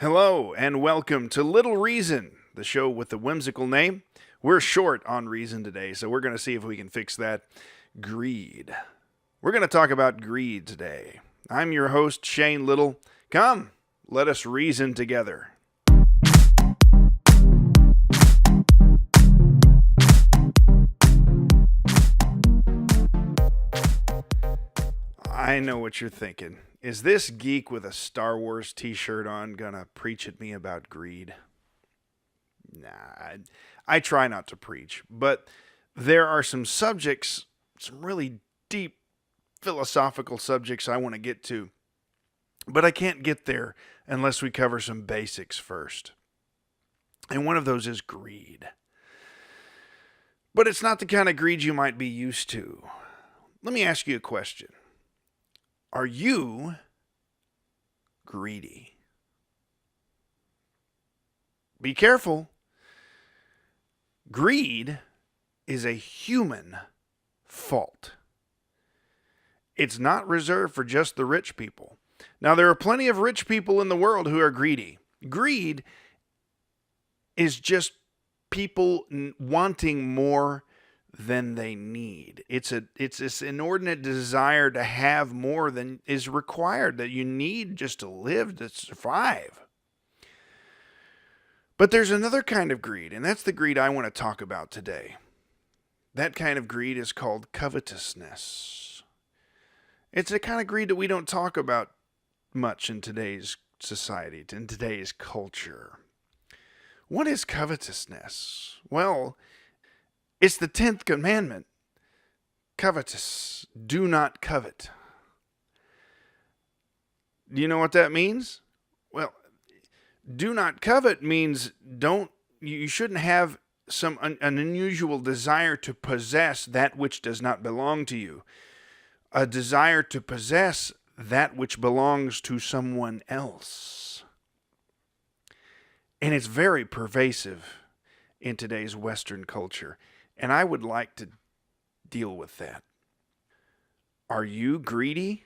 Hello, and welcome to Little Reason, the show with the whimsical name. We're short on reason today, so we're going to see if we can fix that. Greed. We're going to talk about greed today. I'm your host, Shane Little. Come, let us reason together. I know what you're thinking. Is this geek with a Star Wars t-shirt on gonna preach at me about greed? Nah, I try not to preach, but there are some subjects, some really deep philosophical subjects I want to get to. But I can't get there unless we cover some basics first. And one of those is greed. But it's not the kind of greed you might be used to. Let me ask you a question. Are you greedy? Be careful. Greed is a human fault. It's not reserved for just the rich people. Now, there are plenty of rich people in the world who are greedy. Greed is just people wanting more than they need. It's this inordinate desire to have more than is required, that you need just to live, to survive. But there's another kind of greed, and that's the greed I want to talk about today. That kind of greed is called covetousness. It's a kind of greed that we don't talk about much in today's society, in today's culture. What is covetousness? Well, it's the 10th commandment. Covetous. Do not covet. Do you know what that means? Well, do not covet means you shouldn't have an unusual desire to possess that which does not belong to you. A desire to possess that which belongs to someone else. And it's very pervasive in today's Western culture. And I would like to deal with that. Are you greedy?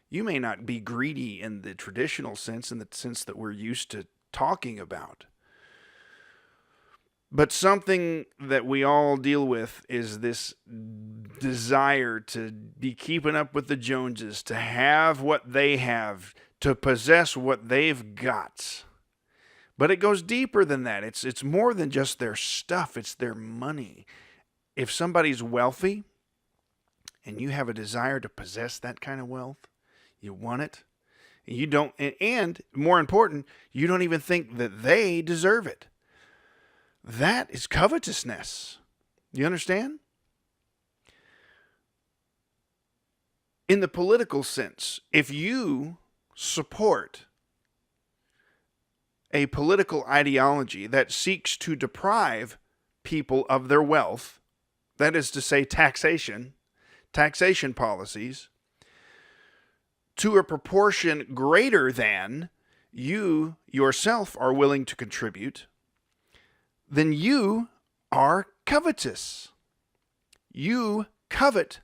You may not be greedy in the traditional sense, in the sense that we're used to talking about. But something that we all deal with is this desire to be keeping up with the Joneses, to have what they have, to possess what they've got. But it goes deeper than that. It's more than just their stuff. It's their money. If somebody's wealthy and you have a desire to possess that kind of wealth, you want it, you don't, and more important, you don't even think that they deserve it. That is covetousness. You understand? In the political sense, if you support a political ideology that seeks to deprive people of their wealth, that is to say taxation policies, to a proportion greater than you yourself are willing to contribute, then you are covetous. You covet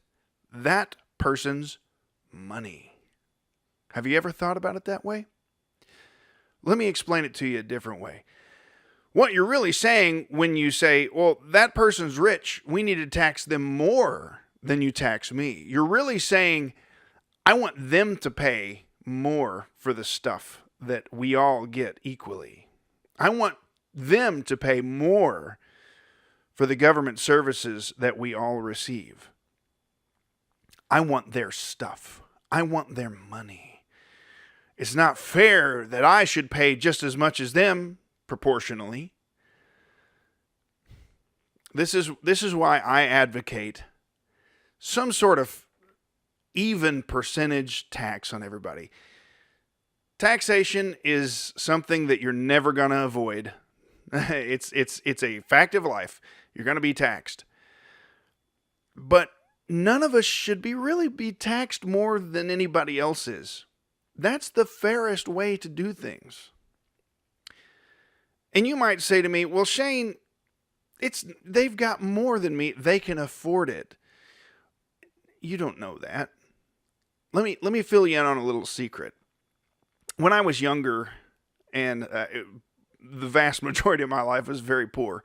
that person's money. Have you ever thought about it that way? Let me explain it to you a different way. What you're really saying when you say, well, that person's rich, we need to tax them more than you tax me. You're really saying, I want them to pay more for the stuff that we all get equally. I want them to pay more for the government services that we all receive. I want their stuff. I want their money. It's not fair that I should pay just as much as them proportionally. This is why I advocate some sort of even percentage tax on everybody. Taxation is something that you're never going to avoid. It's a fact of life. You're going to be taxed. But none of us should really be taxed more than anybody else is. That's the fairest way to do things. And you might say to me, well, Shane, they've got more than me. They can afford it. You don't know that. Let me fill you in on a little secret. When I was younger, and the vast majority of my life was very poor,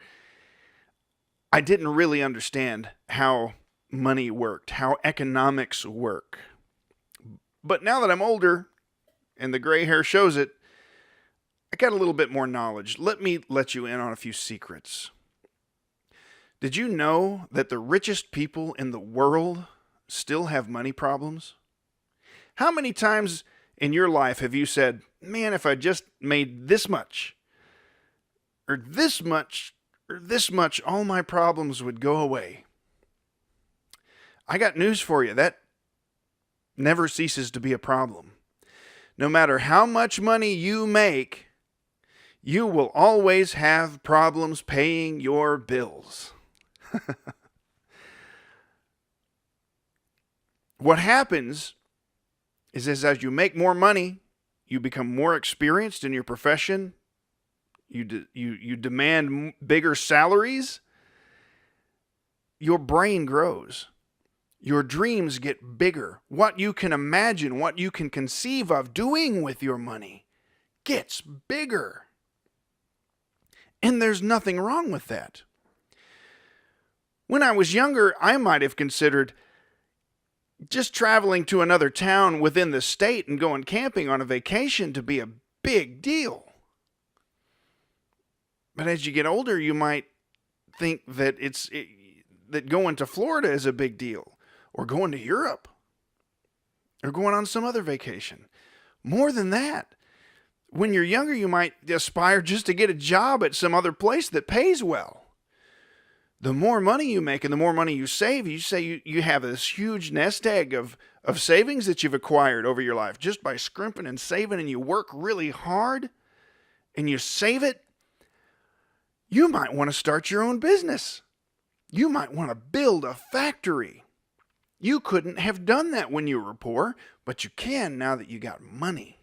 I didn't really understand how money worked, how economics work. But now that I'm older, and the gray hair shows it, I got a little bit more knowledge. Let me let you in on a few secrets. Did you know that the richest people in the world still have money problems? How many times in your life have you said, man, if I just made this much, or this much, or this much, all my problems would go away? I got news for you. That never ceases to be a problem. No matter how much money you make, you will always have problems paying your bills. What happens is as you make more money, you become more experienced in your profession, you demand bigger salaries, your brain grows. Your dreams get bigger. What you can imagine, what you can conceive of doing with your money gets bigger. And there's nothing wrong with that. When I was younger, I might have considered just traveling to another town within the state and going camping on a vacation to be a big deal. But as you get older, you might think that that going to Florida is a big deal, or going to Europe, or going on some other vacation. More than that, when you're younger, you might aspire just to get a job at some other place that pays well. The more money you make and the more money you save, you say you have this huge nest egg of savings that you've acquired over your life just by scrimping and saving, and you work really hard and you save it. You might want to start your own business. You might want to build a factory. You couldn't have done that when you were poor, but you can now that you got money.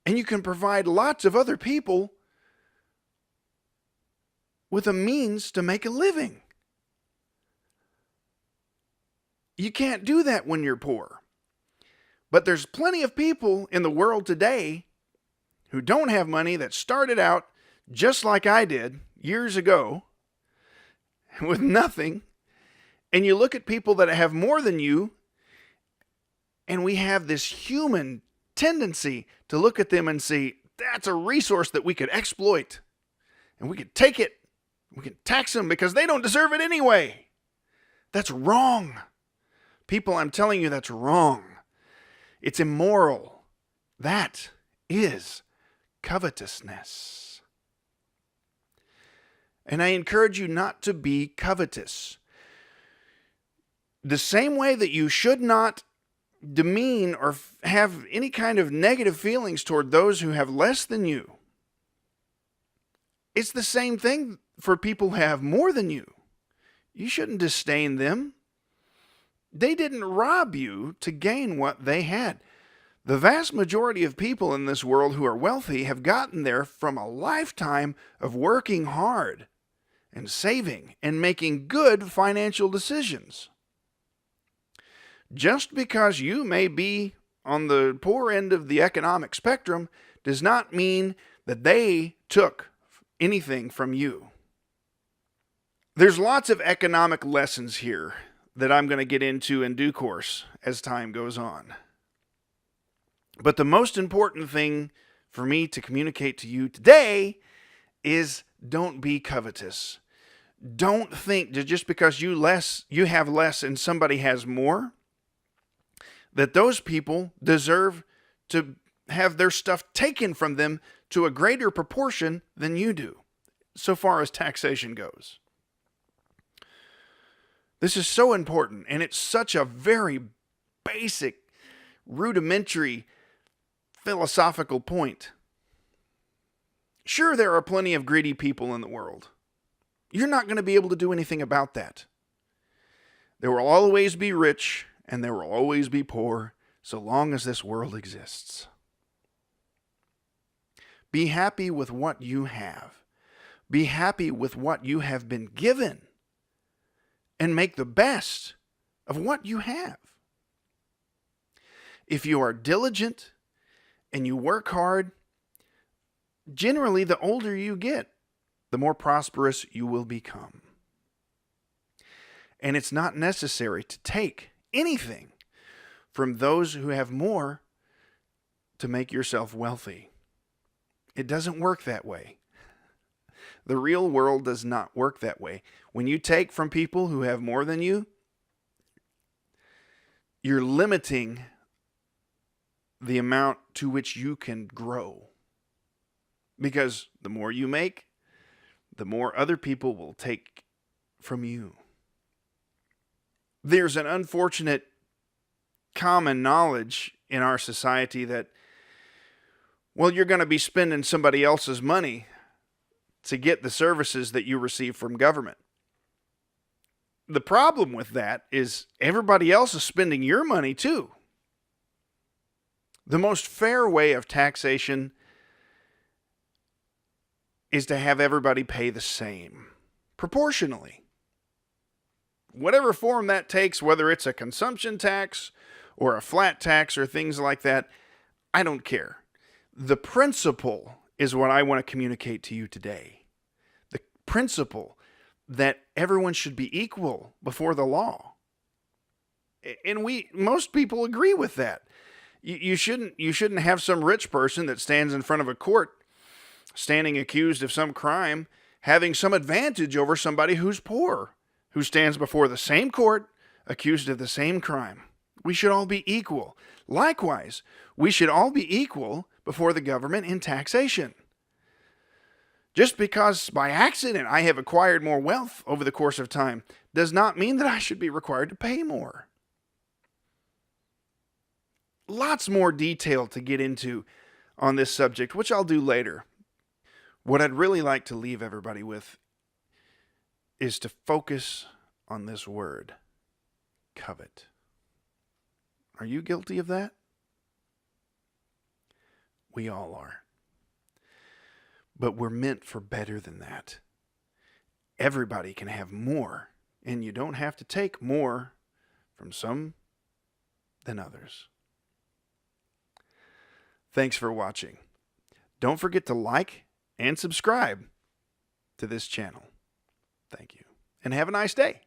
And you can provide lots of other people with a means to make a living. You can't do that when you're poor. But there's plenty of people in the world today who don't have money that started out just like I did years ago with nothing. And you look at people that have more than you, and we have this human tendency to look at them and see, that's a resource that we could exploit. And we could take it. We can tax them because they don't deserve it anyway. That's wrong. People, I'm telling you, that's wrong. It's immoral. That is covetousness. And I encourage you not to be covetous. The same way that you should not demean or have any kind of negative feelings toward those who have less than you. It's the same thing for people who have more than you. You shouldn't disdain them. They didn't rob you to gain what they had. The vast majority of people in this world who are wealthy have gotten there from a lifetime of working hard and saving and making good financial decisions. Just because you may be on the poor end of the economic spectrum does not mean that they took anything from you. There's lots of economic lessons here that I'm going to get into in due course as time goes on. But the most important thing for me to communicate to you today is don't be covetous. Don't think that just because you have less and somebody has more, that those people deserve to have their stuff taken from them to a greater proportion than you do, so far as taxation goes. This is so important, and it's such a very basic, rudimentary, philosophical point. Sure, there are plenty of greedy people in the world. You're not going to be able to do anything about that. There will always be rich, and there will always be poor, so long as this world exists. Be happy with what you have. Be happy with what you have been given. And make the best of what you have. If you are diligent and you work hard, generally the older you get, the more prosperous you will become. And it's not necessary to take anything from those who have more to make yourself wealthy. It doesn't work that way. The real world does not work that way. When you take from people who have more than you, you're limiting the amount to which you can grow. Because the more you make, the more other people will take from you. There's an unfortunate common knowledge in our society that, well, you're going to be spending somebody else's money to get the services that you receive from government. The problem with that is everybody else is spending your money too. The most fair way of taxation is to have everybody pay the same, proportionally. Whatever form that takes, whether it's a consumption tax or a flat tax or things like that, I don't care. The principle is what I want to communicate to you today. The principle that everyone should be equal before the law. And most people agree with that. You shouldn't have some rich person that stands in front of a court, standing accused of some crime, having some advantage over somebody who's poor, who stands before the same court, accused of the same crime. We should all be equal. Likewise, we should all be equal before the government in taxation. Just because by accident I have acquired more wealth over the course of time does not mean that I should be required to pay more. Lots more detail to get into on this subject, which I'll do later. What I'd really like to leave everybody with is to focus on this word, covet. Are you guilty of that? We all are. But we're meant for better than that. Everybody can have more, and you don't have to take more from some than others. Thanks for watching. Don't forget to like and subscribe to this channel. Thank you, and have a nice day.